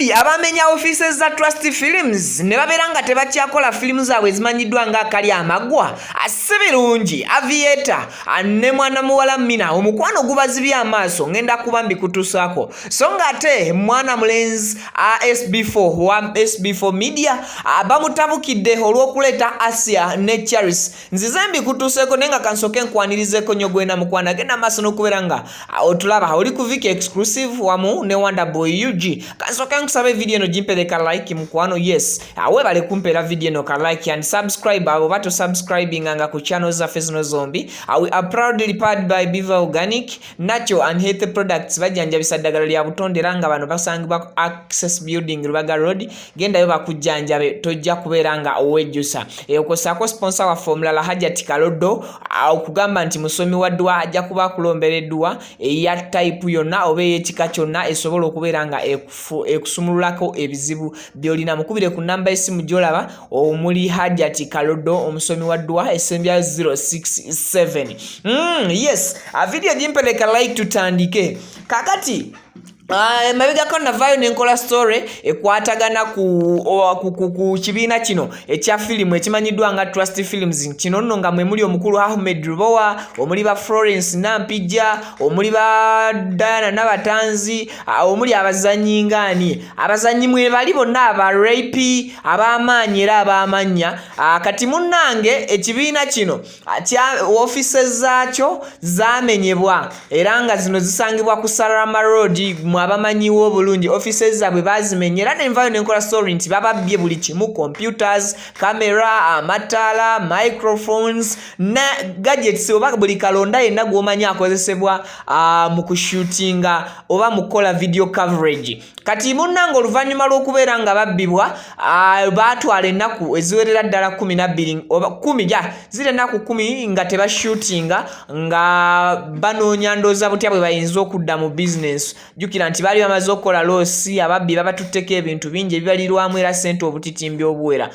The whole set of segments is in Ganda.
Ababi abamenya offices za Trust Films ne baberanga tebakyakola films zaabwe zimanyiddwa nga akali amagwa asebirungi aviator ne mwana muwala mina omukwano gubazibya amaaso ngenda kuba mbikutusaako so nga ate mwana mulenzi SB4 wa SB4 media bamutabukidde olw'okuleeta Asiya ne Charis nzize mbikutuseeko nenga kansoke nkwanirizeeko nnyo gwena mukwana genda maaso n'okubeera nga otulaba oli ku Viki exclusive wamu ne Wonderboy UG kansoke nkusabe video eno jimpeleka like mkwano yes webale kumpera video eno ka like and subscribe abo bato subscribing nga ku channel za Fezino Zombi we are proudly powered by Biva Organic natural and healthy products bajanjabisa ddagala lya butonde ranga bano basangibwa Access Building Rubaga Road genda yo bakujjanjabe tojja kubeera nga owejjusa okosako sponsor wa formula Hajati Kalodo okugamba nti musomi wa dwa ajja kuba kulombereddwa ya type yonna obe yekika kyonna esobola okubeera nga ekusumululako ebizibu byolina mukubire ku namba esimu gyolaba omuli Hajati Kalodo omusomi wa dwa esembya 067 yes a video jimpeleka like tutandike kakati mabega kona vayo nenkola story ekwatagana ku kibiina kino ekya film ekimanyiddwa nga Trust Films kino nno nga mwe muli omukulu Ahmed Rubowa omuli ba Florence Nampija omuli ba Diana Nabatanzi omuli abazanyi ngani abazanyi mwe bali bonna aba rape abamaanyi era abamanya kati munnange ekibiina kino kya offices zaakyo zamenyebwa era nga zino zisangibwa ku Sarama Road abamanyiwo bulungi offices zabwe bazimenyera nenvayo nenkola story nti bababye buli kimu computers camera amatala microphones na gadgets oba buli kalonda yenna gwomanya akozesebwa mu kushootinga oba mukola video coverage kati munnanga oluvannyuma lw'okubeera nga babbibwa baatwala ennaku eziwerera ddala 12 oba 10 ja ziri ennaku 10 nga tebashootinga nga banoonya ndooza butya bwe bayinza okudda mu business jukira nti bali bamaze okukola loosi ababbi babatutteko ebintu bingi ebibalirwamu era ssente obutitimbi obuwera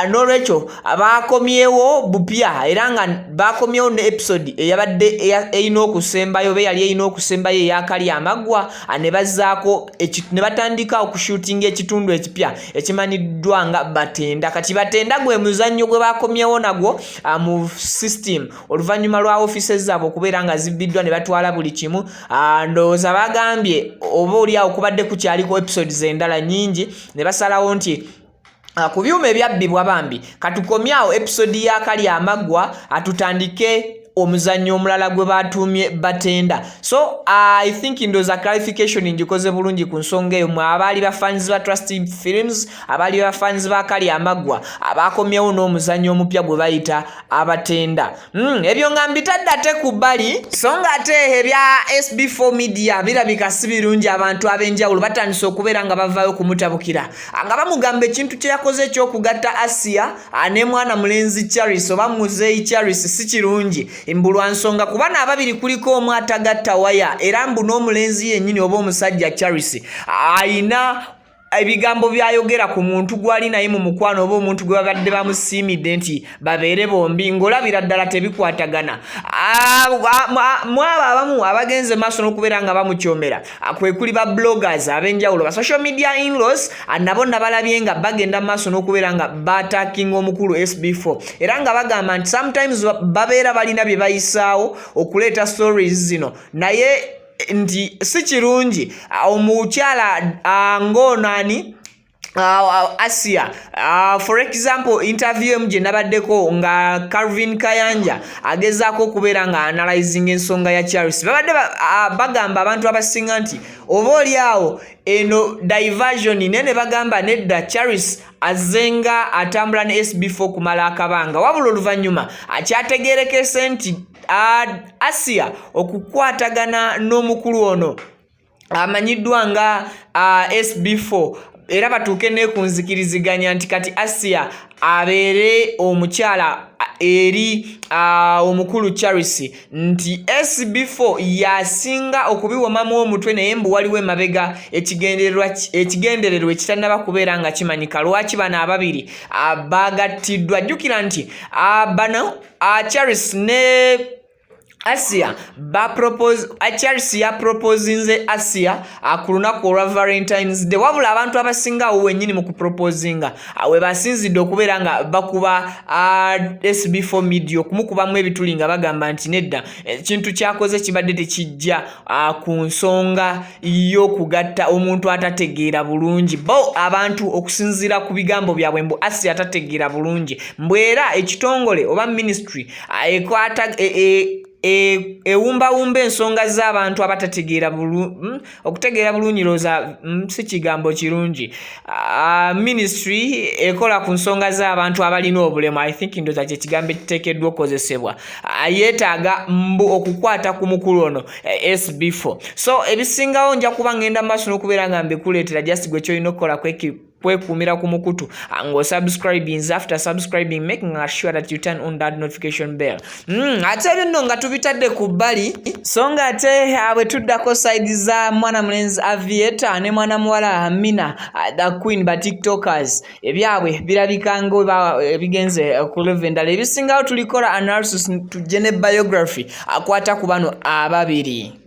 n'olwekyo bakomyewo bupya era nga bakomyewo ne episode eyabadde eyina okusembayo be yali eyina okusembayo eyakali amagwa ne bazzaako ne batandika okushootinga ekitundu ekipya ekimanyiddwa nga batenda kati batenda gwe muzannyo gwe bakomyewo nagwo mu system oluvannyuma lwa offices zaabwe okubeera nga zibbiddwa ne batwala buli kimu ndowooza bagambye oba oliawo kubadde kukyaliko episodes endala nyingi ne basalawo nti ku byuma ebyabbibwa bambi katukomyawo episode yakali amagwa atutandike omuzannyo omulala gwe batumye batenda so I think ndoza clarification njikoze bulungi ku nsonga eyo mwe abali ba fans ba Trust Films abali ba fans ba kali amagwa abakomyewo n'omuzannyo omupya gwe bayita abatenda ebyo ngambitadde ate ku bbali so nga ate ebya SB4 media birabika si birungi abantu ab'enjawulo batandise okubeera nga bavaayo kumutabukira nga bamugamba ekintu kye yakoze ekyokugatta Asiya ne mwana mulenzi Charis oba muzeeyi Charis si kirungi mbulwa nsonga kubana ababiri kuliko omu atagatta waya era mbu n'omulenzi yennyini oba omusajja Charis ayina ebigambo byayogera ku muntu gwali naye mu mukwano oba omuntu gwe babadde bamusiimidde nti babeere bombi ng'olabira ddala tebikwatagana mwaba abamu abagenze maaso n'okubeera nga bamukyomera kwe kuli ba bloggers ab'enjawulo ba social media in-laws nabo nabalabye nga bagenda maaso n'okubeera nga bataakinga omukulu SB4 era nga bagamba nti sometimes babeera balina bye bayisaawo okuleeta stories zino naye nti si kirungi omukyala ng'onani Asiya for example interview gye nabaddeko nga Calvin Kayanja agezaako okubeera nga analyzing ensonga ya Charis babadde bagamba abantu abasinga nti oba oliawo eno diversion nene bagamba nedda Charis azenga atambula ne SB4 kumala akabanga wabula oluvannyuma akyategeerekese nti Asiya okukwatagana n'omukulu ono amanyiddwa nga SB4 era batuuke ne kunzikiriziganya nti kati Asiya abeere omukyala eri omukulu Charles nti SB4 yasinga okubiwomamu omutwe naye mbu waliwo emabega ekigendererwa ekitannaba kubeera nga kimanyika lwaki bano ababiri bagattiddwa. Jjukira nti bano Charles ne Asiya Charles yaproposinze Asiya ku lunaku olwa Valentine's Day, wabula abantu abasinga awo wennyini mu kuproposinga we basinzidde okubeera nga bakuba SB4 media okumukubamu ebituli nga bagamba nti nedda ekintu kyakoze kibadde tekijja ku nsonga y'okugatta omuntu atategeera bulungi bo abantu okusinzira ku bigambo byabwe mbu Asiya atategeera bulungi mbwera ekitongole oba ministry ekwata ewumbawumba ensonga z'abantu abatategeera okutegeera bulungi looza si kigambo kirungi. Ministry ekola ku nsonga z'abantu abalina obulemu, I think ndoza kye kigambo ekiteekeddwa okukozesebwa, yeetaaga mbu okukwata ku mukulu ono SB4. So ebisingawo nja kuba ngenda maaso n'okubeera nga mbikuleetera just gwe kyolina okukola kwekuumira ku mukutu ng'osubscribing. After subscribing, making sure that you turn on that notification bell. Ate bino nga tubitadde ku bbali so nga ate bwe tuddako side za mwana mulenzi Aviator ne mwana muwala Amina the Queen ba tiktokers ebyabwe birabika nga ebigenze ku level ndala. Ebisingawo tulikola analysis tujje ne biography akwata ku bano ababiri.